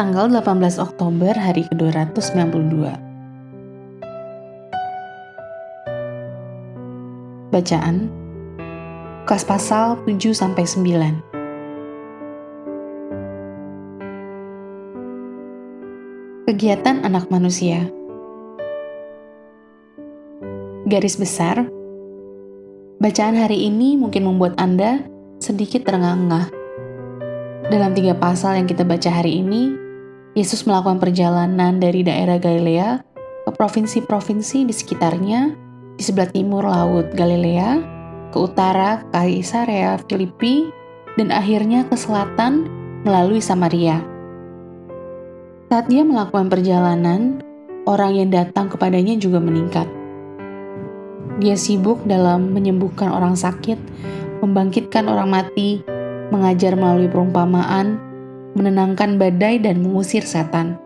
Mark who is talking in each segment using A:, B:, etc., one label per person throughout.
A: Tanggal 18 Oktober hari ke-292. Bacaan Lukas pasal 7-9. Kegiatan anak manusia. Garis besar, bacaan hari ini mungkin membuat Anda sedikit terengah-engah. Dalam 3 pasal yang kita baca hari ini, Yesus melakukan perjalanan dari daerah Galilea ke provinsi-provinsi di sekitarnya, di sebelah timur Laut Galilea, ke utara Kaisarea Filipi, dan akhirnya ke selatan melalui Samaria. Saat dia melakukan perjalanan, orang yang datang kepadanya juga meningkat. Dia sibuk dalam menyembuhkan orang sakit, membangkitkan orang mati, mengajar melalui perumpamaan, menenangkan badai dan mengusir setan.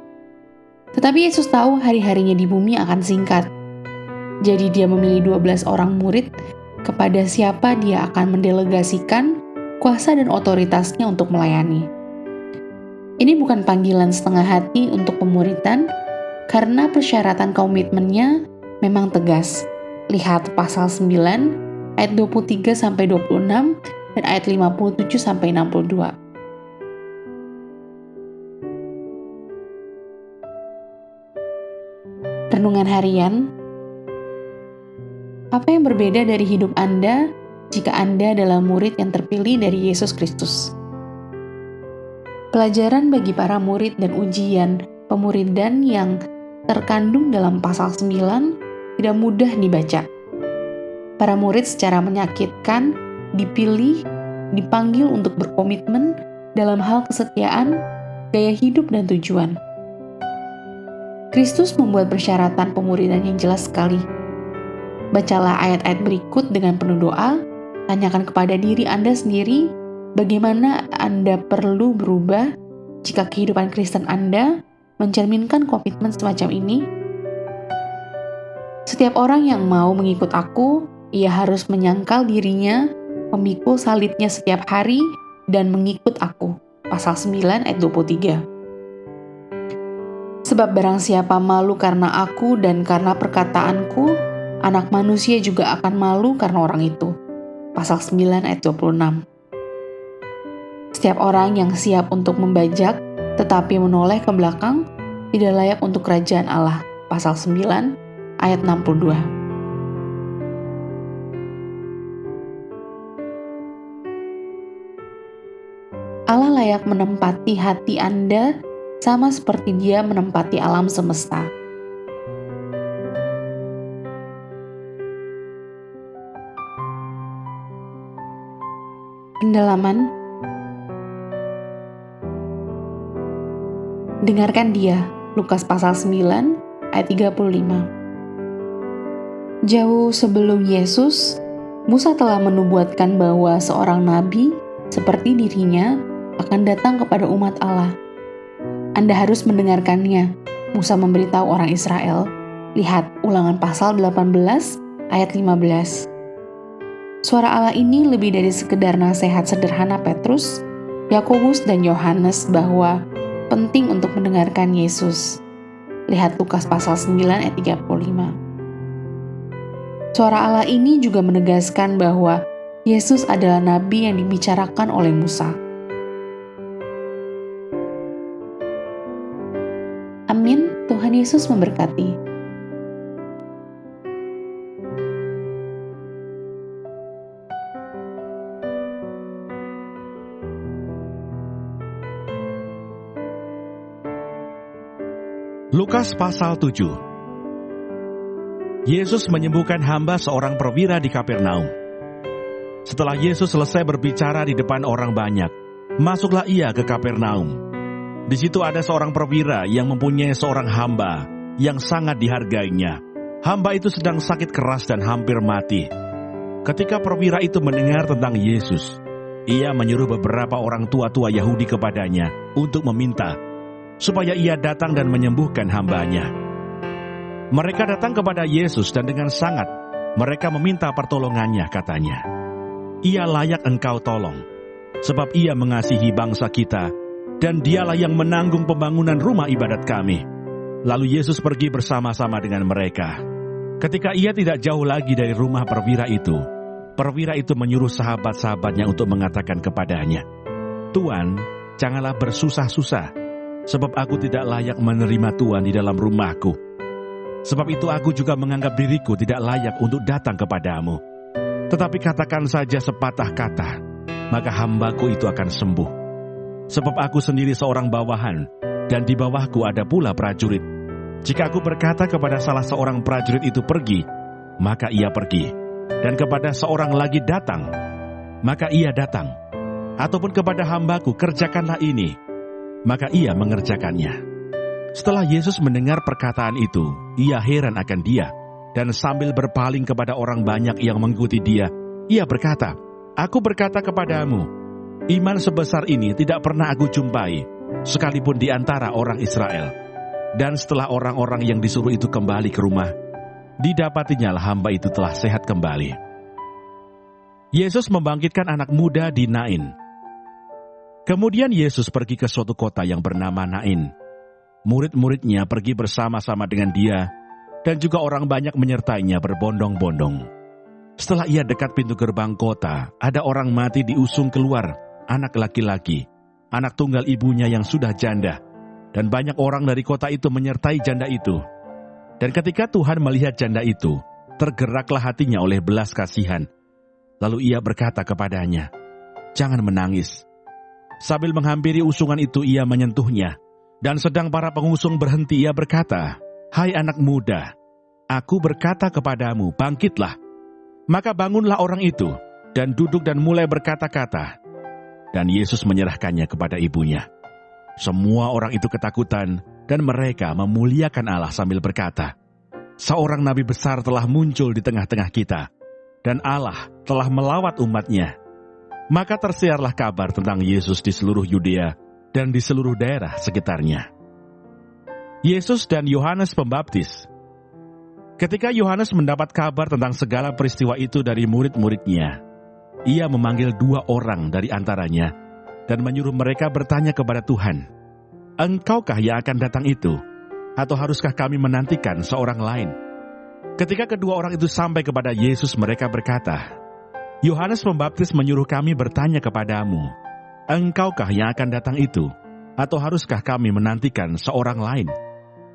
A: Tetapi Yesus tahu hari-harinya di bumi akan singkat. Jadi dia memilih 12 orang murid kepada siapa dia akan mendelegasikan kuasa dan otoritasnya untuk melayani. Ini bukan panggilan setengah hati untuk pemuridan, karena persyaratan komitmennya memang tegas. Lihat pasal 9 ayat 23-26 dan ayat 57-62. Renungan harian. Apa yang berbeda dari hidup Anda jika Anda adalah murid yang terpilih dari Yesus Kristus? Pelajaran bagi para murid dan ujian pemuridan yang terkandung dalam pasal 9 tidak mudah dibaca. Para murid secara menyakitkan dipilih, dipanggil untuk berkomitmen dalam hal kesetiaan, gaya hidup, dan tujuan. Kristus membuat persyaratan pemuridan yang jelas sekali. Bacalah ayat-ayat berikut dengan penuh doa, tanyakan kepada diri Anda sendiri bagaimana Anda perlu berubah jika kehidupan Kristen Anda mencerminkan komitmen semacam ini. Setiap orang yang mau mengikut aku, ia harus menyangkal dirinya, memikul salibnya setiap hari, dan mengikut aku. Pasal 9 ayat 23. Sebab barang siapa malu karena aku dan karena perkataanku, anak manusia juga akan malu karena orang itu. Pasal 9 ayat 26. Setiap orang yang siap untuk membajak tetapi menoleh ke belakang tidak layak untuk kerajaan Allah. Pasal 9 ayat 62. Allah layak menempati hati Anda sama seperti Dia menempati alam semesta. Pendalaman. Dengarkan Dia, Lukas pasal 9 ayat 35. Jauh sebelum Yesus, Musa telah menubuatkan bahwa seorang nabi seperti dirinya akan datang kepada umat Allah. Anda harus mendengarkannya. Musa memberitahu orang Israel. Lihat Ulangan pasal 18 ayat 15. Suara Allah ini lebih dari sekedar nasihat sederhana Petrus, Yakobus, dan Yohanes bahwa penting untuk mendengarkan Yesus. Lihat Lukas pasal 9 ayat 35. Suara Allah ini juga menegaskan bahwa Yesus adalah nabi yang dibicarakan oleh Musa. Amin. Tuhan Yesus memberkati.
B: Lukas pasal 7. Yesus menyembuhkan hamba seorang perwira di Kapernaum. Setelah Yesus selesai berbicara di depan orang banyak, masuklah ia ke Kapernaum. Di situ ada seorang perwira yang mempunyai seorang hamba yang sangat dihargainya. Hamba itu sedang sakit keras dan hampir mati. Ketika perwira itu mendengar tentang Yesus, ia menyuruh beberapa orang tua-tua Yahudi kepadanya untuk meminta supaya ia datang dan menyembuhkan hambanya. Mereka datang kepada Yesus dan dengan sangat mereka meminta pertolongannya, katanya. Ia layak engkau tolong, sebab ia mengasihi bangsa kita dan dialah yang menanggung pembangunan rumah ibadat kami." Lalu Yesus pergi bersama-sama dengan mereka. Ketika ia tidak jauh lagi dari rumah perwira itu menyuruh sahabat-sahabatnya untuk mengatakan kepadanya, "Tuan, janganlah bersusah-susah, sebab aku tidak layak menerima Tuan di dalam rumahku. Sebab itu aku juga menganggap diriku tidak layak untuk datang kepadamu. Tetapi katakan saja sepatah kata, maka hambaku itu akan sembuh. Sebab aku sendiri seorang bawahan, dan di bawahku ada pula prajurit. Jika aku berkata kepada salah seorang prajurit itu pergi, maka ia pergi. Dan kepada seorang lagi datang, maka ia datang. Ataupun kepada hambaku, kerjakanlah ini, maka ia mengerjakannya." Setelah Yesus mendengar perkataan itu, ia heran akan dia. Dan sambil berpaling kepada orang banyak yang mengikuti dia, ia berkata, "Aku berkata kepadamu, iman sebesar ini tidak pernah aku jumpai, sekalipun di antara orang Israel." Dan setelah orang-orang yang disuruh itu kembali ke rumah, didapatinya hamba itu telah sehat kembali. Yesus membangkitkan anak muda di Nain. Kemudian Yesus pergi ke suatu kota yang bernama Nain. Murid-muridnya pergi bersama-sama dengan dia, dan juga orang banyak menyertainya berbondong-bondong. Setelah ia dekat pintu gerbang kota, ada orang mati diusung keluar, anak laki-laki, anak tunggal ibunya yang sudah janda. Dan banyak orang dari kota itu menyertai janda itu. Dan ketika Tuhan melihat janda itu, tergeraklah hatinya oleh belas kasihan. Lalu ia berkata kepadanya, "Jangan menangis." Sambil menghampiri usungan itu ia menyentuhnya. Dan sedang para pengusung berhenti, ia berkata, "Hai anak muda, aku berkata kepadamu, bangkitlah." Maka bangunlah orang itu, dan duduk dan mulai berkata-kata. Dan Yesus menyerahkannya kepada ibunya. Semua orang itu ketakutan, dan mereka memuliakan Allah sambil berkata, "Seorang nabi besar telah muncul di tengah-tengah kita, dan Allah telah melawat umatnya." Maka tersiarlah kabar tentang Yesus di seluruh Yudea dan di seluruh daerah sekitarnya. Yesus dan Yohanes Pembaptis. Ketika Yohanes mendapat kabar tentang segala peristiwa itu dari murid-muridnya, ia memanggil 2 orang dari antaranya dan menyuruh mereka bertanya kepada Tuhan, "Engkaukah yang akan datang itu? Atau haruskah kami menantikan seorang lain?" Ketika kedua orang itu sampai kepada Yesus, mereka berkata, "Yohanes Pembaptis menyuruh kami bertanya kepadamu, engkaukah yang akan datang itu? Atau haruskah kami menantikan seorang lain?"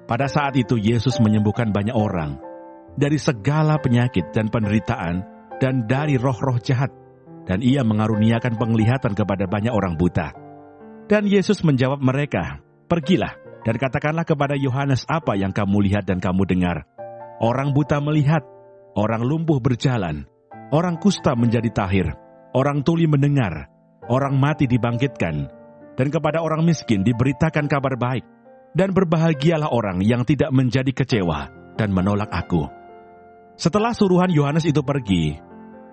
B: Pada saat itu Yesus menyembuhkan banyak orang dari segala penyakit dan penderitaan dan dari roh-roh jahat. Dan ia mengaruniakan penglihatan kepada banyak orang buta. Dan Yesus menjawab mereka, "Pergilah dan katakanlah kepada Yohanes apa yang kamu lihat dan kamu dengar. Orang buta melihat, orang lumpuh berjalan, orang kusta menjadi tahir, orang tuli mendengar, orang mati dibangkitkan, dan kepada orang miskin diberitakan kabar baik. Dan berbahagialah orang yang tidak menjadi kecewa dan menolak aku." Setelah suruhan Yohanes itu pergi,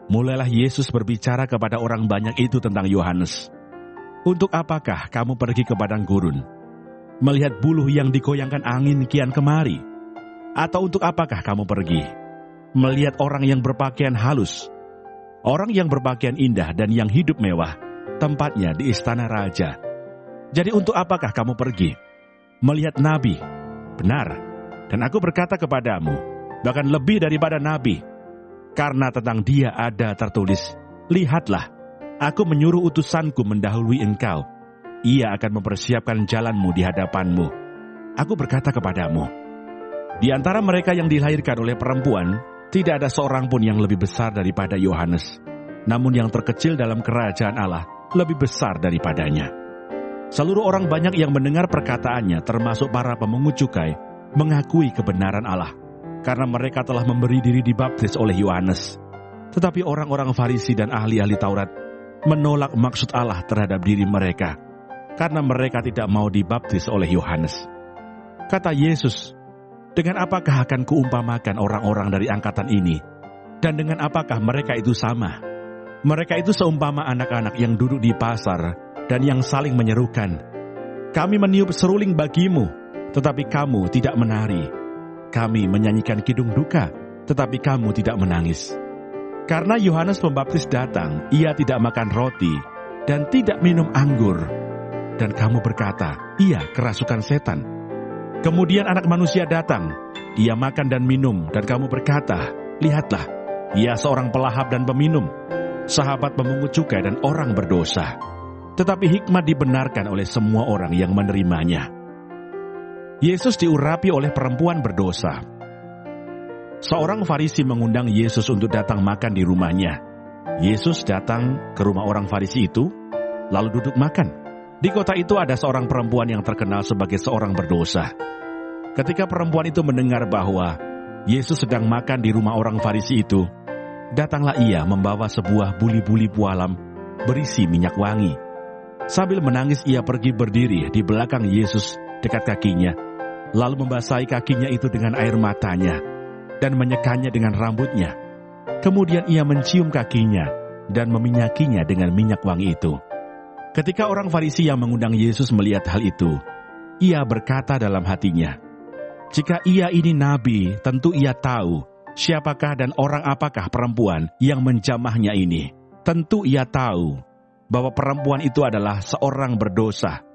B: mulailah Yesus berbicara kepada orang banyak itu tentang Yohanes. "Untuk apakah kamu pergi ke padang gurun? Melihat buluh yang digoyangkan angin kian kemari? Atau untuk apakah kamu pergi? Melihat orang yang berpakaian halus? Orang yang berpakaian indah dan yang hidup mewah, tempatnya di istana raja. Jadi untuk apakah kamu pergi? Melihat nabi? Benar, dan aku berkata kepadamu, bahkan lebih daripada nabi. Karena tentang dia ada tertulis, 'Lihatlah, aku menyuruh utusanku mendahului engkau. Ia akan mempersiapkan jalanmu di hadapanmu.' Aku berkata kepadamu, di antara mereka yang dilahirkan oleh perempuan, tidak ada seorang pun yang lebih besar daripada Yohanes. Namun yang terkecil dalam kerajaan Allah lebih besar daripadanya." Seluruh orang banyak yang mendengar perkataannya, termasuk para pemungut cukai, mengakui kebenaran Allah, karena mereka telah memberi diri dibaptis oleh Yohanes. Tetapi orang-orang Farisi dan ahli-ahli Taurat menolak maksud Allah terhadap diri mereka, karena mereka tidak mau dibaptis oleh Yohanes. Kata Yesus, "Dengan apakah akan kuumpamakan orang-orang dari angkatan ini? Dan dengan apakah mereka itu sama? Mereka itu seumpama anak-anak yang duduk di pasar dan yang saling menyerukan, 'Kami meniup seruling bagimu, tetapi kamu tidak menari. Kami menyanyikan kidung duka, tetapi kamu tidak menangis.' Karena Yohanes Pembaptis datang, ia tidak makan roti dan tidak minum anggur. dan kamu berkata, ia kerasukan setan. Kemudian anak manusia datang, ia makan dan minum, dan kamu berkata, lihatlah, ia seorang pelahap dan peminum, sahabat pemungut cukai dan orang berdosa. Tetapi hikmat dibenarkan oleh semua orang yang menerimanya. Yesus diurapi oleh perempuan berdosa. Seorang Farisi mengundang Yesus untuk datang makan di rumahnya. Yesus datang ke rumah orang Farisi itu, lalu duduk makan. Di kota itu ada seorang perempuan yang terkenal sebagai seorang berdosa. Ketika perempuan itu mendengar bahwa Yesus sedang makan di rumah orang Farisi itu, datanglah ia membawa sebuah buli-buli pualam berisi minyak wangi. Sambil menangis ia pergi berdiri di belakang Yesus dekat kakinya, lalu membasahi kakinya itu dengan air matanya dan menyekanya dengan rambutnya. Kemudian ia mencium kakinya dan meminyakinya dengan minyak wangi itu. Ketika orang Farisi yang mengundang Yesus melihat hal itu, ia berkata dalam hatinya, jika ia ini nabi, tentu ia tahu siapakah dan orang apakah perempuan yang menjamahnya ini. Tentu ia tahu bahwa perempuan itu adalah seorang berdosa.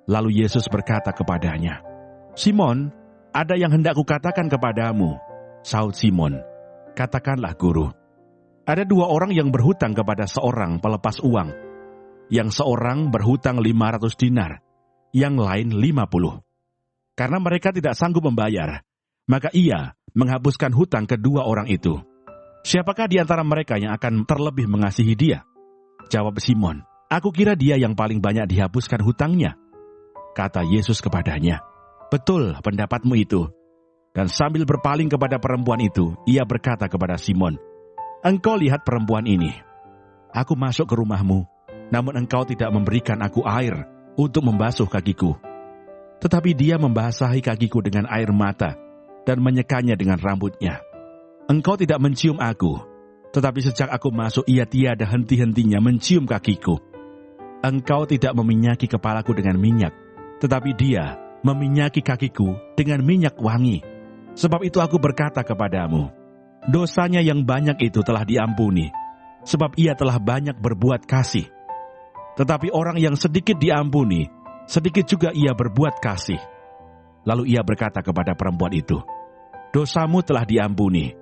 B: Lalu Yesus berkata kepadanya, Simon, ada yang hendak kukatakan kepadamu. Sahut Simon, katakanlah guru. Ada dua orang yang berhutang kepada seorang pelepas uang. Yang seorang berhutang 500 dinar, yang lain 50. Karena mereka tidak sanggup membayar, maka ia menghapuskan hutang kedua orang itu. Siapakah di antara mereka yang akan terlebih mengasihi dia? Jawab Simon, aku kira dia yang paling banyak dihapuskan hutangnya. Kata Yesus kepadanya, betul pendapatmu itu. Dan sambil berpaling kepada perempuan itu, ia berkata kepada Simon, engkau lihat perempuan ini. Aku masuk ke rumahmu, namun engkau tidak memberikan aku air untuk membasuh kakiku. Tetapi dia membasahi kakiku dengan air mata dan menyekanya dengan rambutnya. Engkau tidak mencium aku, tetapi sejak aku masuk ia tiada henti-hentinya mencium kakiku. Engkau tidak meminyaki kepalaku dengan minyak, tetapi dia meminyaki kakiku dengan minyak wangi. Sebab itu aku berkata kepadamu, dosanya yang banyak itu telah diampuni, sebab ia telah banyak berbuat kasih. Tetapi orang yang sedikit diampuni, sedikit juga ia berbuat kasih. Lalu ia berkata kepada perempuan itu, dosamu telah diampuni.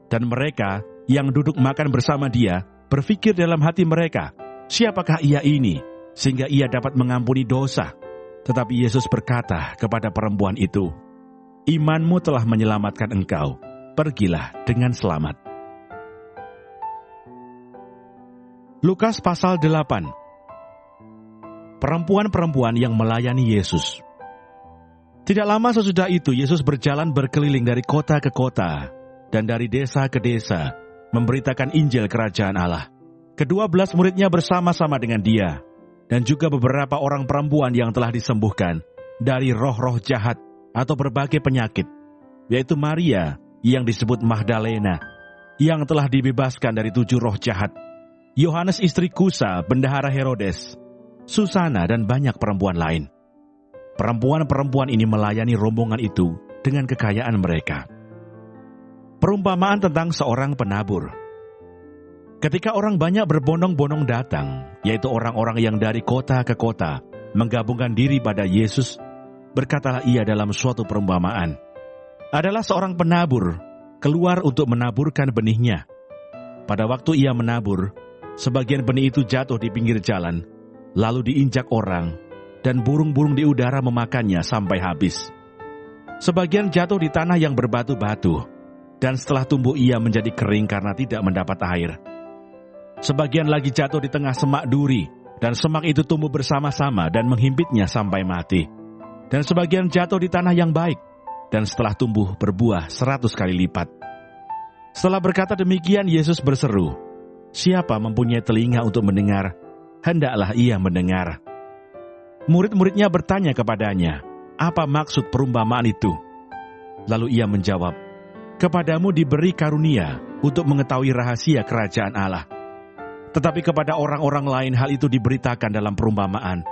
B: Dan mereka yang duduk makan bersama dia berpikir dalam hati mereka, siapakah ia ini, sehingga ia dapat mengampuni dosa? Tetapi Yesus berkata kepada perempuan itu, imanmu telah menyelamatkan engkau, pergilah dengan selamat. Lukas pasal 8. Perempuan-perempuan yang melayani Yesus. Tidak lama sesudah itu Yesus berjalan berkeliling dari kota ke kota dan dari desa ke desa, memberitakan Injil Kerajaan Allah. Ke-12 muridnya bersama-sama dengan dia, dan juga beberapa orang perempuan yang telah disembuhkan dari roh-roh jahat atau berbagai penyakit, yaitu Maria yang disebut Magdalena, yang telah dibebaskan dari 7 roh jahat, Yohanes istri Kusa, bendahara Herodes, Susana, dan banyak perempuan lain. Perempuan-perempuan ini melayani rombongan itu dengan kekayaan mereka. Perumpamaan tentang seorang penabur. Ketika orang banyak berbondong-bondong datang, yaitu orang-orang yang dari kota ke kota, menggabungkan diri pada Yesus, berkatalah ia dalam suatu perumpamaan. Adalah seorang penabur, keluar untuk menaburkan benihnya. Pada waktu ia menabur, sebagian benih itu jatuh di pinggir jalan, lalu diinjak orang, dan burung-burung di udara memakannya sampai habis. Sebagian jatuh di tanah yang berbatu-batu, dan setelah tumbuh ia menjadi kering karena tidak mendapat air. Sebagian lagi jatuh di tengah semak duri, dan semak itu tumbuh bersama-sama dan menghimpitnya sampai mati. Dan sebagian jatuh di tanah yang baik, dan setelah tumbuh berbuah 100 kali lipat. Setelah berkata demikian, Yesus berseru, siapa mempunyai telinga untuk mendengar, hendaklah ia mendengar. Murid-muridnya bertanya kepadanya, apa maksud perumpamaan itu? Lalu ia menjawab, kepadamu diberi karunia untuk mengetahui rahasia kerajaan Allah. Tetapi kepada orang-orang lain hal itu diberitakan dalam perumpamaan,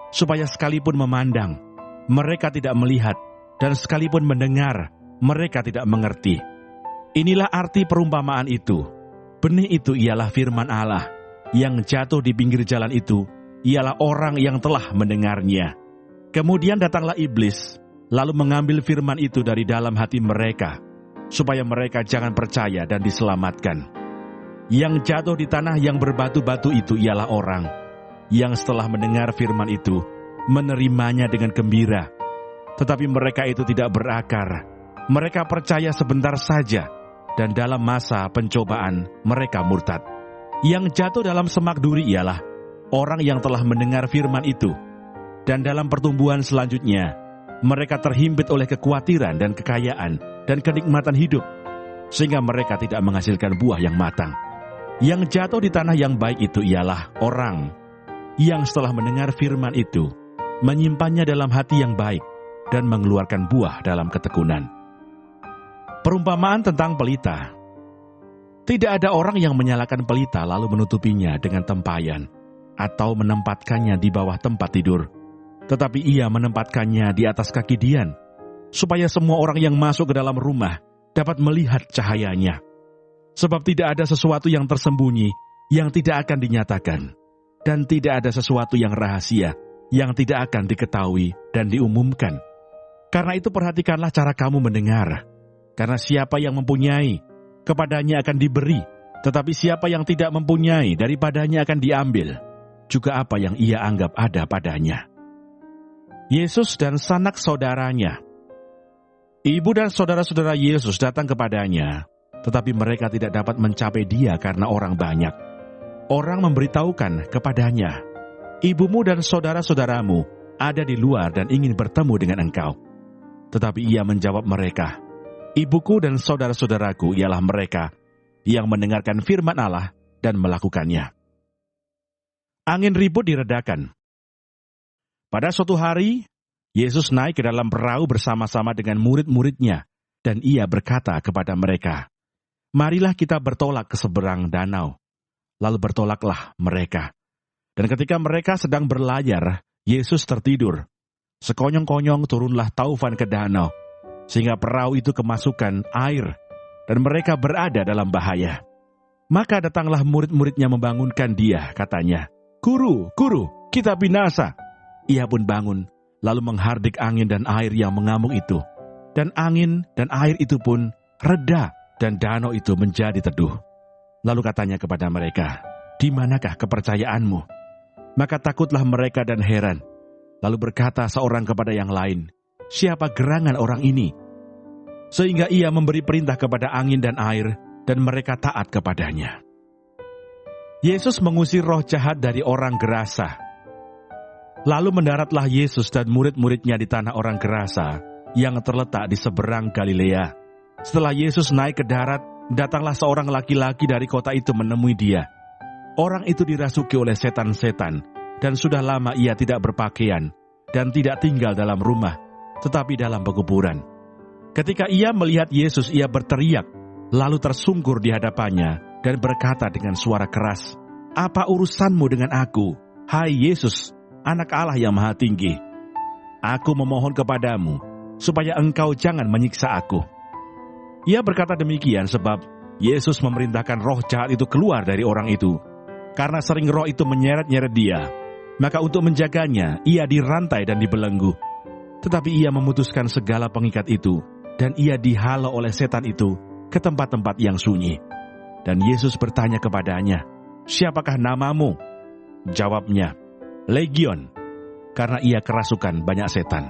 B: supaya sekalipun memandang, mereka tidak melihat, dan sekalipun mendengar, mereka tidak mengerti. Inilah arti perumpamaan itu. Benih itu ialah firman Allah, yang jatuh di pinggir jalan itu, ialah orang yang telah mendengarnya. Kemudian datanglah iblis, lalu mengambil firman itu dari dalam hati mereka, supaya mereka jangan percaya dan diselamatkan. Yang jatuh di tanah yang berbatu-batu itu ialah orang yang setelah mendengar firman itu, menerimanya dengan gembira. Tetapi mereka itu tidak berakar. Mereka percaya sebentar saja, dan dalam masa pencobaan mereka murtad. Yang jatuh dalam semak duri ialah orang yang telah mendengar firman itu, dan dalam pertumbuhan selanjutnya, mereka terhimpit oleh kekhawatiran dan kekayaan dan kenikmatan hidup, sehingga mereka tidak menghasilkan buah yang matang. Yang jatuh di tanah yang baik itu ialah orang yang setelah mendengar firman itu, menyimpannya dalam hati yang baik, dan mengeluarkan buah dalam ketekunan. Perumpamaan tentang pelita. Tidak ada orang yang menyalakan pelita lalu menutupinya dengan tempayan, atau menempatkannya di bawah tempat tidur. Tetapi ia menempatkannya di atas kaki dian, supaya semua orang yang masuk ke dalam rumah dapat melihat cahayanya. Sebab tidak ada sesuatu yang tersembunyi yang tidak akan dinyatakan, dan tidak ada sesuatu yang rahasia yang tidak akan diketahui dan diumumkan. Karena itu perhatikanlah cara kamu mendengar. Karena siapa yang mempunyai, kepadanya akan diberi, tetapi siapa yang tidak mempunyai, daripadanya akan diambil juga apa yang ia anggap ada padanya. Yesus dan sanak saudaranya. Ibu dan saudara-saudara Yesus datang kepadanya, tetapi mereka tidak dapat mencapai dia karena orang banyak. Orang memberitahukan kepadanya, ibumu dan saudara-saudaramu ada di luar dan ingin bertemu dengan engkau. Tetapi ia menjawab mereka, ibuku dan saudara-saudaraku ialah mereka yang mendengarkan firman Allah dan melakukannya. Angin ribut diredakan. Pada suatu hari, Yesus naik ke dalam perahu bersama-sama dengan murid-muridnya, dan ia berkata kepada mereka, marilah kita bertolak ke seberang danau. Lalu bertolaklah mereka. Dan ketika mereka sedang berlayar, Yesus tertidur. Sekonyong-konyong turunlah taufan ke danau, sehingga perahu itu kemasukan air, dan mereka berada dalam bahaya. Maka datanglah murid-muridnya membangunkan dia, katanya, Guru, Guru, kita binasa. Ia pun bangun, lalu menghardik angin dan air yang mengamuk itu. Dan angin dan air itu pun reda, dan danau itu menjadi teduh. Lalu katanya kepada mereka, di manakah kepercayaanmu? Maka takutlah mereka dan heran. Lalu berkata seorang kepada yang lain, siapa gerangan orang ini? Sehingga ia memberi perintah kepada angin dan air, dan mereka taat kepadanya. Yesus mengusir roh jahat dari orang Gerasa. Lalu mendaratlah Yesus dan murid-muridnya di tanah orang Gerasa, yang terletak di seberang Galilea. Setelah Yesus naik ke darat, datanglah seorang laki-laki dari kota itu menemui dia. Orang itu dirasuki oleh setan-setan, dan sudah lama ia tidak berpakaian, dan tidak tinggal dalam rumah, tetapi dalam pekuburan. Ketika ia melihat Yesus, ia berteriak, lalu tersungkur di hadapannya, dan berkata dengan suara keras, apa urusanmu dengan aku, hai Yesus, Anak Allah yang Maha Tinggi? Aku memohon kepadamu, supaya engkau jangan menyiksa aku. Ia berkata demikian sebab Yesus memerintahkan roh jahat itu keluar dari orang itu. Karena sering roh itu menyeret-nyeret dia, maka untuk menjaganya, ia dirantai dan dibelenggu. Tetapi ia memutuskan segala pengikat itu, dan ia dihalau oleh setan itu ke tempat-tempat yang sunyi. Dan Yesus bertanya kepadanya, siapakah namamu? Jawabnya, Legion, karena ia kerasukan banyak setan.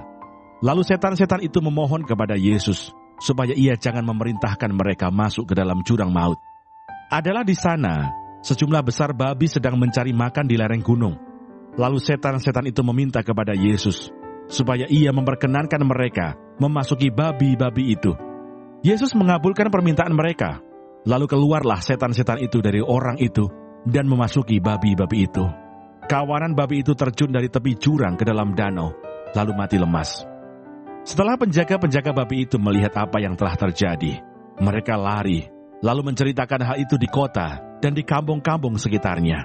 B: Lalu setan-setan itu memohon kepada Yesus, supaya ia jangan memerintahkan mereka masuk ke dalam jurang maut. Adalah di sana, sejumlah besar babi sedang mencari makan di lereng gunung. Lalu setan-setan itu meminta kepada Yesus, supaya ia memperkenankan mereka memasuki babi-babi itu. Yesus mengabulkan permintaan mereka. Lalu keluarlah setan-setan itu dari orang itu, dan memasuki babi-babi itu. Kawanan babi itu terjun dari tepi jurang ke dalam danau, lalu mati lemas. Setelah penjaga-penjaga babi itu melihat apa yang telah terjadi, mereka lari, lalu menceritakan hal itu di kota dan di kampung-kampung sekitarnya.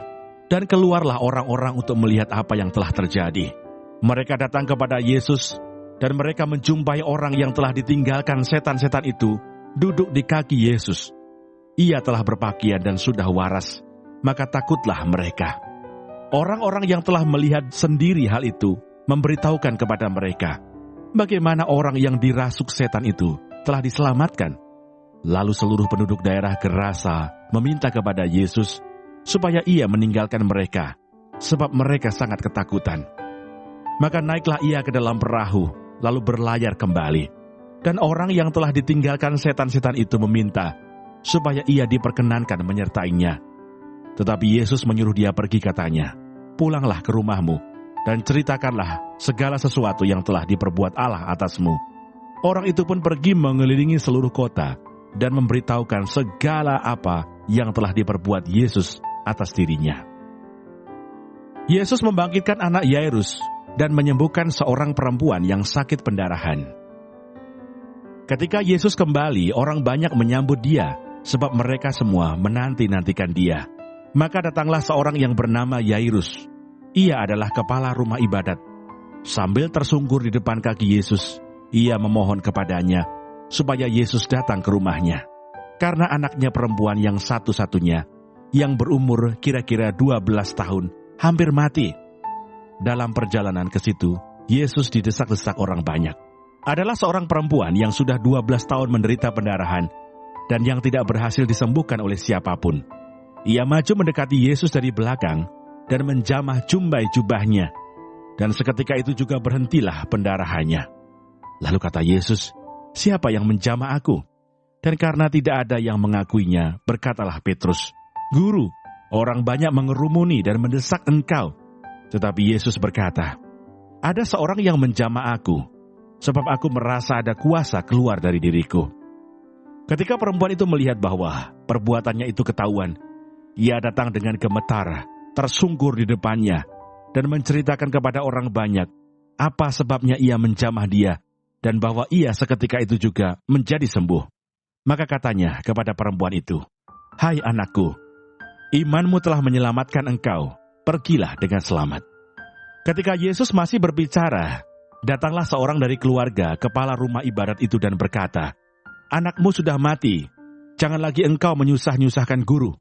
B: Dan keluarlah orang-orang untuk melihat apa yang telah terjadi. Mereka datang kepada Yesus, dan mereka menjumpai orang yang telah ditinggalkan setan-setan itu duduk di kaki Yesus. Ia telah berpakaian dan sudah waras, maka takutlah mereka. Orang-orang yang telah melihat sendiri hal itu memberitahukan kepada mereka bagaimana orang yang dirasuk setan itu telah diselamatkan. Lalu seluruh penduduk daerah Gerasa meminta kepada Yesus supaya ia meninggalkan mereka, sebab mereka sangat ketakutan. Maka naiklah ia ke dalam perahu, lalu berlayar kembali. Dan orang yang telah ditinggalkan setan-setan itu meminta supaya ia diperkenankan menyertainya. Tetapi Yesus menyuruh dia pergi, katanya, "Pulanglah ke rumahmu, dan ceritakanlah segala sesuatu yang telah diperbuat Allah atasmu." Orang itu pun pergi mengelilingi seluruh kota, dan memberitahukan segala apa yang telah diperbuat Yesus atas dirinya. Yesus membangkitkan anak Yairus dan menyembuhkan seorang perempuan yang sakit pendarahan. Ketika Yesus kembali, orang banyak menyambut dia, sebab mereka semua menanti-nantikan dia. Maka datanglah seorang yang bernama Yairus. Ia adalah kepala rumah ibadat. Sambil tersungkur di depan kaki Yesus, ia memohon kepadanya supaya Yesus datang ke rumahnya. Karena anaknya perempuan yang satu-satunya, yang berumur kira-kira 12 tahun, hampir mati. Dalam perjalanan ke situ, Yesus didesak-desak orang banyak. Adalah seorang perempuan yang sudah 12 tahun menderita pendarahan, dan yang tidak berhasil disembuhkan oleh siapapun. Ia maju mendekati Yesus dari belakang, dan menjamah jumbai jubahnya. Dan seketika itu juga berhentilah pendarahannya. Lalu kata Yesus, "Siapa yang menjamah aku?" Dan karena tidak ada yang mengakuinya, berkatalah Petrus, "Guru, orang banyak mengerumuni dan mendesak engkau." Tetapi Yesus berkata, "Ada seorang yang menjamah aku, sebab aku merasa ada kuasa keluar dari diriku." Ketika perempuan itu melihat bahwa perbuatannya itu ketahuan, ia datang dengan gemetar, tersungkur di depannya, dan menceritakan kepada orang banyak apa sebabnya ia menjamah dia, dan bahwa ia seketika itu juga menjadi sembuh. Maka katanya kepada perempuan itu, "Hai anakku, imanmu telah menyelamatkan engkau, pergilah dengan selamat." Ketika Yesus masih berbicara, datanglah seorang dari keluarga kepala rumah ibadat itu dan berkata, "Anakmu sudah mati, jangan lagi engkau menyusah-nyusahkan guru."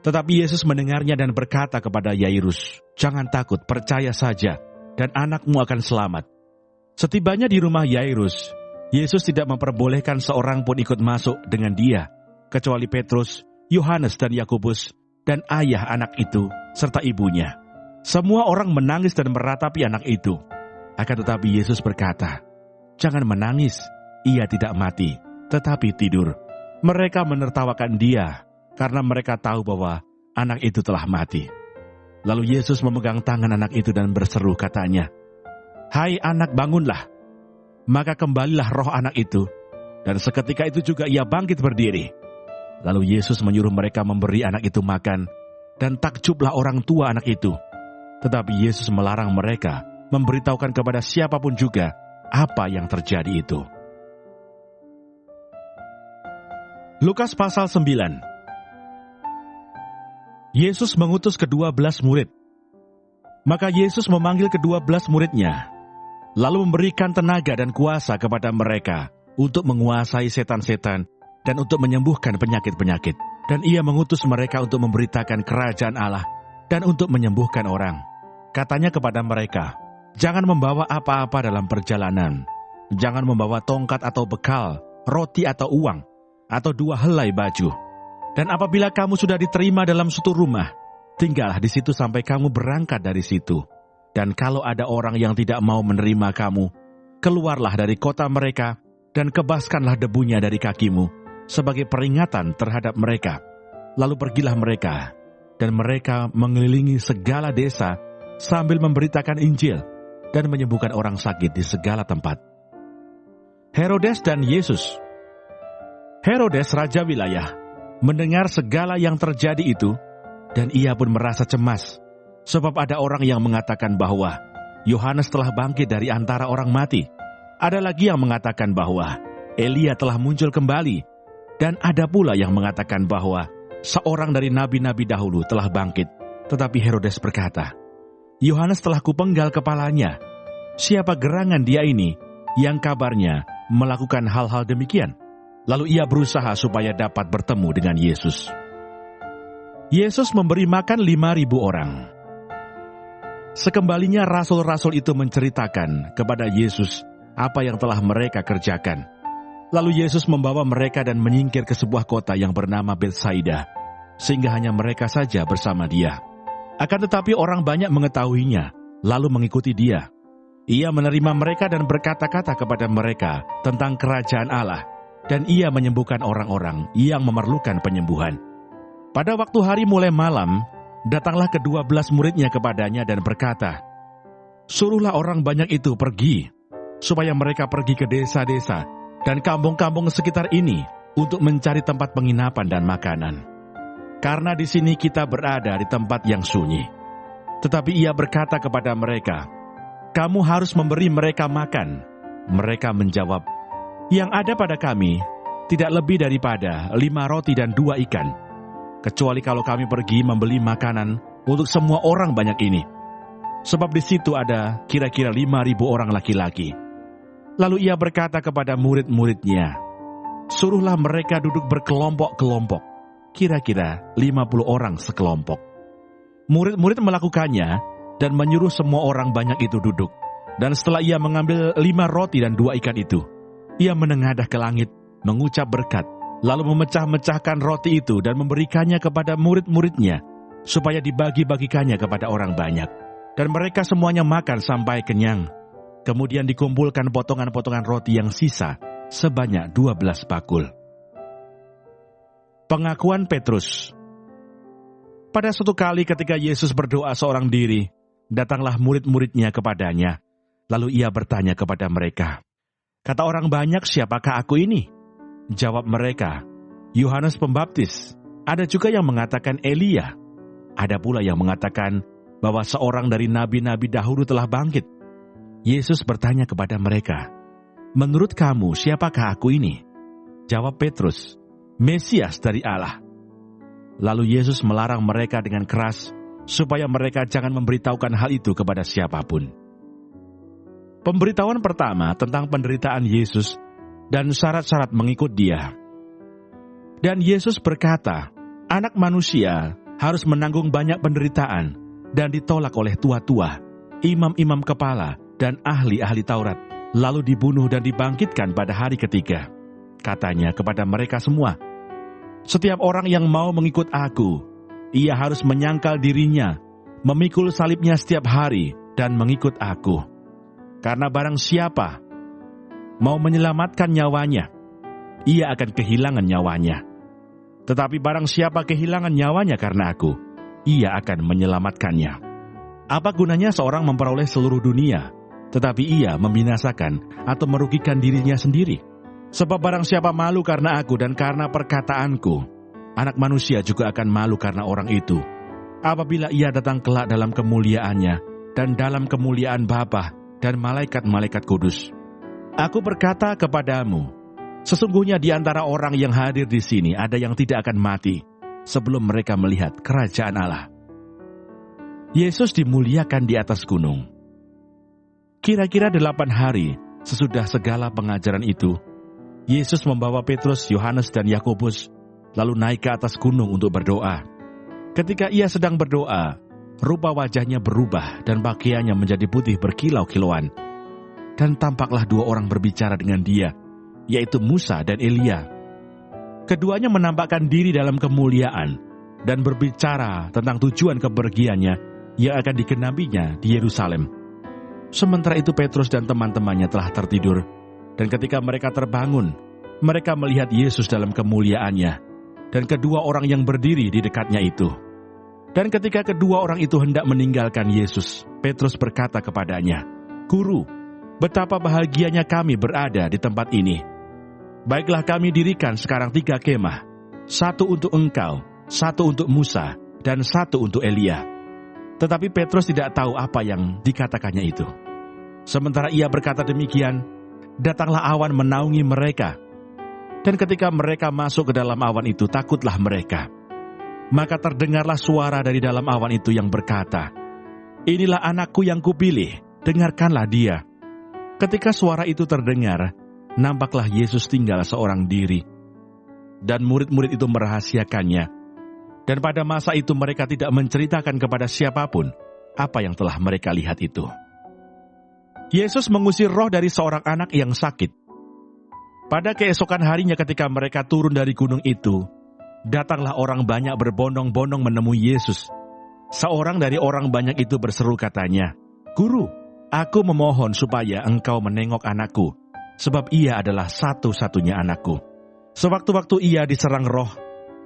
B: Tetapi Yesus mendengarnya dan berkata kepada Yairus, "Jangan takut, percaya saja, dan anakmu akan selamat." Setibanya di rumah Yairus, Yesus tidak memperbolehkan seorang pun ikut masuk dengan dia, kecuali Petrus, Yohanes dan Yakobus, dan ayah anak itu, serta ibunya. Semua orang menangis dan meratapi anak itu. Akan tetapi Yesus berkata, "Jangan menangis, ia tidak mati, tetapi tidur." Mereka menertawakan dia, karena mereka tahu bahwa anak itu telah mati. Lalu Yesus memegang tangan anak itu dan berseru, katanya, "Hai anak, bangunlah." Maka kembalilah roh anak itu, dan seketika itu juga ia bangkit berdiri. Lalu Yesus menyuruh mereka memberi anak itu makan, dan takjublah orang tua anak itu. Tetapi Yesus melarang mereka memberitahukan kepada siapapun juga apa yang terjadi itu. Lukas pasal 9. Yesus mengutus ke-12 murid. Maka Yesus memanggil ke-12 muridnya, lalu memberikan tenaga dan kuasa kepada mereka untuk menguasai setan-setan dan untuk menyembuhkan penyakit-penyakit. Dan ia mengutus mereka untuk memberitakan kerajaan Allah dan untuk menyembuhkan orang. Katanya kepada mereka, "Jangan membawa apa-apa dalam perjalanan. Jangan membawa tongkat atau bekal, roti atau uang, atau 2 helai baju. Dan apabila kamu sudah diterima dalam suatu rumah, tinggallah di situ sampai kamu berangkat dari situ. Dan kalau ada orang yang tidak mau menerima kamu, keluarlah dari kota mereka dan kebaskanlah debunya dari kakimu sebagai peringatan terhadap mereka. Lalu pergilah mereka, dan mereka mengelilingi segala desa sambil memberitakan Injil dan menyembuhkan orang sakit di segala tempat." Herodes dan Yesus. Herodes raja wilayah mendengar segala yang terjadi itu, dan ia pun merasa cemas, sebab ada orang yang mengatakan bahwa Yohanes telah bangkit dari antara orang mati. Ada lagi yang mengatakan bahwa Elia telah muncul kembali, dan ada pula yang mengatakan bahwa seorang dari nabi-nabi dahulu telah bangkit. Tetapi Herodes berkata, "Yohanes telah kupenggal kepalanya. Siapa gerangan dia ini yang kabarnya melakukan hal-hal demikian?" Lalu ia berusaha supaya dapat bertemu dengan Yesus. Yesus memberi makan 5.000 orang. Sekembalinya rasul-rasul itu menceritakan kepada Yesus apa yang telah mereka kerjakan. Lalu Yesus membawa mereka dan menyingkir ke sebuah kota yang bernama Betsaida, sehingga hanya mereka saja bersama dia. Akan tetapi orang banyak mengetahuinya, lalu mengikuti dia. Ia menerima mereka dan berkata-kata kepada mereka tentang kerajaan Allah, dan ia menyembuhkan orang-orang yang memerlukan penyembuhan. Pada waktu hari mulai malam, datanglah ke-12 muridnya kepadanya dan berkata, "Suruhlah orang banyak itu pergi, supaya mereka pergi ke desa-desa dan kampung-kampung sekitar ini untuk mencari tempat penginapan dan makanan. Karena di sini kita berada di tempat yang sunyi." Tetapi ia berkata kepada mereka, "Kamu harus memberi mereka makan." Mereka menjawab, "Yang ada pada kami tidak lebih daripada 5 roti dan 2 ikan, kecuali kalau kami pergi membeli makanan untuk semua orang banyak ini. Sebab di situ ada kira-kira 5.000 orang laki-laki." Lalu ia berkata kepada murid-muridnya, "Suruhlah mereka duduk berkelompok-kelompok, kira-kira 50 orang sekelompok." Murid-murid melakukannya dan menyuruh semua orang banyak itu duduk. Dan setelah ia mengambil 5 roti dan 2 ikan itu, ia menengadah ke langit, mengucap berkat, lalu memecah-mecahkan roti itu dan memberikannya kepada murid-muridnya, supaya dibagi-bagikannya kepada orang banyak. Dan mereka semuanya makan sampai kenyang. Kemudian dikumpulkan potongan-potongan roti yang sisa sebanyak 12 bakul. Pengakuan Petrus. Pada suatu kali ketika Yesus berdoa seorang diri, datanglah murid-muridnya kepadanya. Lalu ia bertanya kepada mereka, "Kata orang banyak, siapakah aku ini?" Jawab mereka, "Yohanes Pembaptis. Ada juga yang mengatakan Elia. Ada pula yang mengatakan bahwa seorang dari nabi-nabi dahulu telah bangkit." Yesus bertanya kepada mereka, "Menurut kamu, siapakah aku ini?" Jawab Petrus, "Mesias dari Allah." Lalu Yesus melarang mereka dengan keras, supaya mereka jangan memberitahukan hal itu kepada siapapun. Pemberitahuan pertama tentang penderitaan Yesus dan syarat-syarat mengikut Dia. Dan Yesus berkata, Anak Manusia harus menanggung banyak penderitaan dan ditolak oleh tua-tua, imam-imam kepala, dan ahli-ahli Taurat, lalu dibunuh dan dibangkitkan pada hari ketiga. Katanya kepada mereka semua, "Setiap orang yang mau mengikut aku, ia harus menyangkal dirinya, memikul salibnya setiap hari, dan mengikut aku. Karena barang siapa mau menyelamatkan nyawanya, ia akan kehilangan nyawanya. Tetapi barang siapa kehilangan nyawanya karena aku, ia akan menyelamatkannya. Apa gunanya seorang memperoleh seluruh dunia, tetapi ia membinasakan atau merugikan dirinya sendiri? Sebab barang siapa malu karena aku dan karena perkataanku, Anak Manusia juga akan malu karena orang itu, apabila ia datang kelak dalam kemuliaannya dan dalam kemuliaan Bapa dan malaikat-malaikat kudus. Aku berkata kepadamu, sesungguhnya di antara orang yang hadir di sini ada yang tidak akan mati sebelum mereka melihat kerajaan Allah." Yesus dimuliakan di atas gunung. Kira-kira 8 hari sesudah segala pengajaran itu, Yesus membawa Petrus, Yohanes, dan Yakobus lalu naik ke atas gunung untuk berdoa. Ketika ia sedang berdoa, rupa wajahnya berubah dan pakaiannya menjadi putih berkilau-kilauan. Dan tampaklah 2 orang berbicara dengan dia, yaitu Musa dan Elia. Keduanya menampakkan diri dalam kemuliaan dan berbicara tentang tujuan kepergiannya yang akan dikenabinya di Yerusalem. Sementara itu Petrus dan teman-temannya telah tertidur, dan ketika mereka terbangun, mereka melihat Yesus dalam kemuliaannya, dan kedua orang yang berdiri di dekatnya itu. Dan ketika kedua orang itu hendak meninggalkan Yesus, Petrus berkata kepadanya, "Guru, betapa bahagianya kami berada di tempat ini. Baiklah kami dirikan sekarang 3 kemah, 1 untuk engkau, 1 untuk Musa, dan 1 untuk Elia." Tetapi Petrus tidak tahu apa yang dikatakannya itu. Sementara ia berkata demikian, datanglah awan menaungi mereka. Dan ketika mereka masuk ke dalam awan itu, takutlah mereka. Maka terdengarlah suara dari dalam awan itu yang berkata, "Inilah anakku yang kupilih, dengarkanlah dia." Ketika suara itu terdengar, nampaklah Yesus tinggal seorang diri. Dan murid-murid itu merahasiakannya. Dan pada masa itu mereka tidak menceritakan kepada siapapun apa yang telah mereka lihat itu. Yesus mengusir roh dari seorang anak yang sakit. Pada keesokan harinya ketika mereka turun dari gunung itu, datanglah orang banyak berbondong-bondong menemui Yesus. Seorang dari orang banyak itu berseru katanya, "Guru, aku memohon supaya engkau menengok anakku, sebab ia adalah satu-satunya anakku. Sewaktu-waktu ia diserang roh,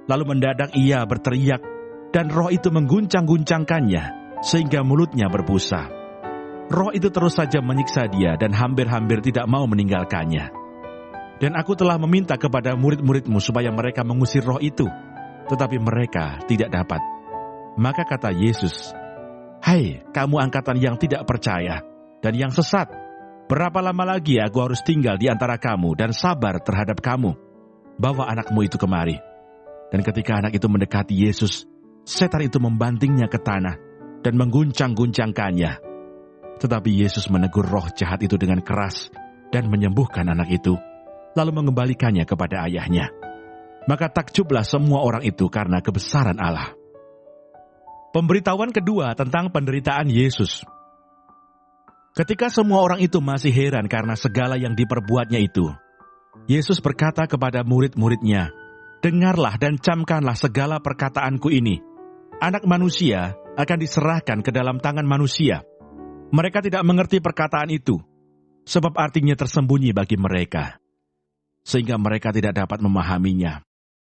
B: lalu mendadak ia berteriak, dan roh itu mengguncang-guncangkannya, sehingga mulutnya berbusa. Roh itu terus saja menyiksa dia dan hampir-hampir tidak mau meninggalkannya. Dan aku telah meminta kepada murid-muridmu supaya mereka mengusir roh itu, tetapi mereka tidak dapat." Maka kata Yesus, "Hai, kamu angkatan yang tidak percaya dan yang sesat, berapa lama lagi aku harus tinggal di antara kamu dan sabar terhadap kamu? Bawa anakmu itu kemari." Dan ketika anak itu mendekati Yesus, setan itu membantingnya ke tanah dan mengguncang-guncangkannya. Tetapi Yesus menegur roh jahat itu dengan keras dan menyembuhkan anak itu, lalu mengembalikannya kepada ayahnya. Maka takjublah semua orang itu karena kebesaran Allah. Pemberitahuan kedua tentang penderitaan Yesus. Ketika semua orang itu masih heran karena segala yang diperbuatnya itu, Yesus berkata kepada murid-muridnya, "Dengarlah dan camkanlah segala perkataanku ini. Anak manusia akan diserahkan ke dalam tangan manusia. Mereka tidak mengerti perkataan itu, sebab artinya tersembunyi bagi mereka, sehingga mereka tidak dapat memahaminya,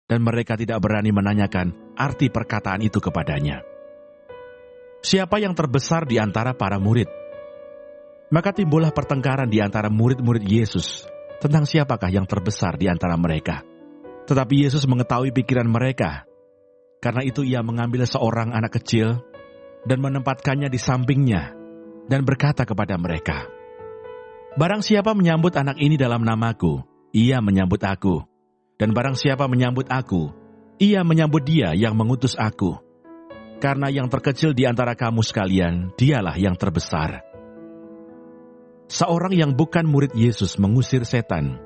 B: dan mereka tidak berani menanyakan arti perkataan itu kepadanya." Siapa yang terbesar di antara para murid? Maka timbullah pertengkaran di antara murid-murid Yesus tentang siapakah yang terbesar di antara mereka. Tetapi Yesus mengetahui pikiran mereka. Karena itu ia mengambil seorang anak kecil dan menempatkannya di sampingnya dan berkata kepada mereka, "Barang siapa menyambut anak ini dalam namaku, ia menyambut aku. Dan barang siapa menyambut aku, ia menyambut dia yang mengutus aku. Karena yang terkecil di antara kamu sekalian, dialah yang terbesar." Seorang yang bukan murid Yesus mengusir setan.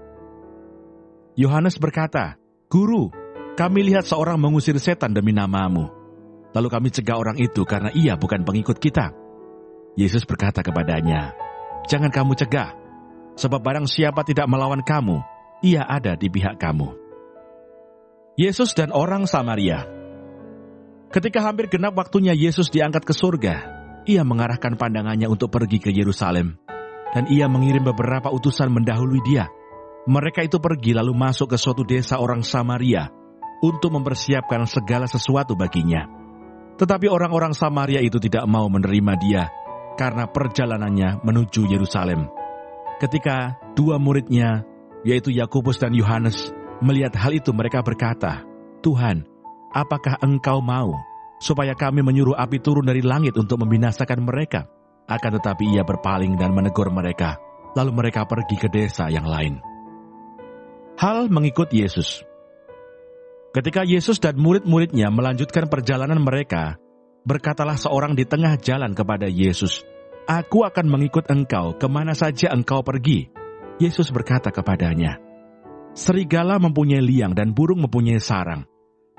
B: Yohanes berkata, "Guru, kami lihat seorang mengusir setan demi namamu. Lalu kami cegah orang itu karena ia bukan pengikut kita." Yesus berkata kepadanya, "Jangan kamu cegah, sebab barang siapa tidak melawan kamu, ia ada di pihak kamu." Yesus dan orang Samaria. Ketika hampir genap waktunya Yesus diangkat ke surga, ia mengarahkan pandangannya untuk pergi ke Yerusalem, dan ia mengirim beberapa utusan mendahului dia. Mereka itu pergi lalu masuk ke suatu desa orang Samaria untuk mempersiapkan segala sesuatu baginya. Tetapi orang-orang Samaria itu tidak mau menerima dia karena perjalanannya menuju Yerusalem. Ketika dua muridnya, yaitu Yakobus dan Yohanes, melihat hal itu mereka berkata, "Tuhan, apakah engkau mau supaya kami menyuruh api turun dari langit untuk membinasakan mereka?" Akan tetapi ia berpaling dan menegur mereka, lalu mereka pergi ke desa yang lain. Hal mengikut Yesus. Ketika Yesus dan murid-muridnya melanjutkan perjalanan mereka, berkatalah seorang di tengah jalan kepada Yesus, "Aku akan mengikut engkau kemana saja engkau pergi." Yesus berkata kepadanya, "Serigala mempunyai liang dan burung mempunyai sarang,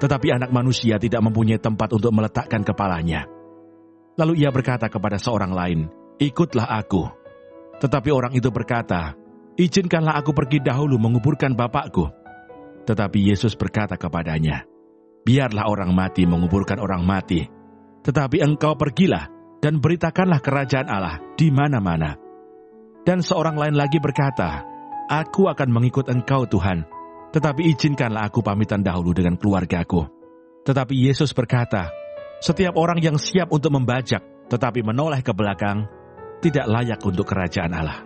B: tetapi anak manusia tidak mempunyai tempat untuk meletakkan kepalanya." Lalu ia berkata kepada seorang lain, "Ikutlah aku." Tetapi orang itu berkata, "Izinkanlah aku pergi dahulu menguburkan bapakku." Tetapi Yesus berkata kepadanya, "Biarlah orang mati menguburkan orang mati, tetapi engkau pergilah dan beritakanlah kerajaan Allah di mana-mana." Dan seorang lain lagi berkata, "Aku akan mengikut engkau Tuhan, tetapi izinkanlah aku pamitan dahulu dengan keluargaku." Tetapi Yesus berkata, "Setiap orang yang siap untuk membajak tetapi menoleh ke belakang, tidak layak untuk kerajaan Allah."